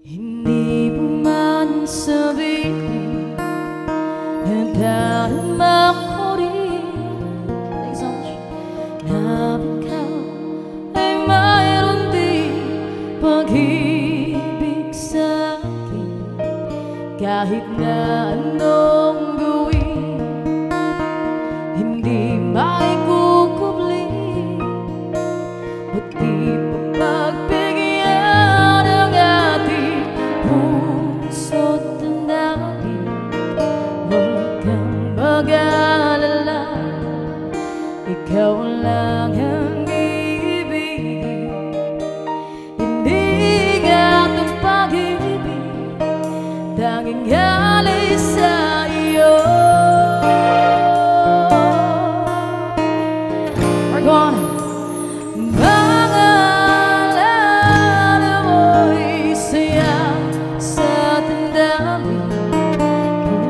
Hindi mo man sabihin na darama ko rin na ikaw ay mayroon din pag-ibig sa'kin. Kahit na anong gawin, hindi maikukubli, pati pagbigyan ng ating puso't damdamin. Huwag kang mag-alala, ikaw lang ang ibigin. Hindi ka itong pag-ibig, tanging galing sa iyo. We're gonna maalala mo'y saya sa damdamin,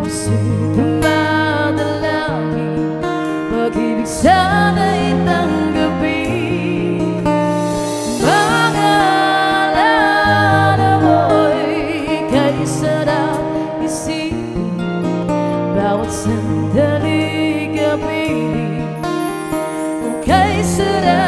puso'y dumadalangin, pag-ibig sana'y tanggapin. Maalala mo'y kay sarap isipin, bawat sandali kapiling, kay sarap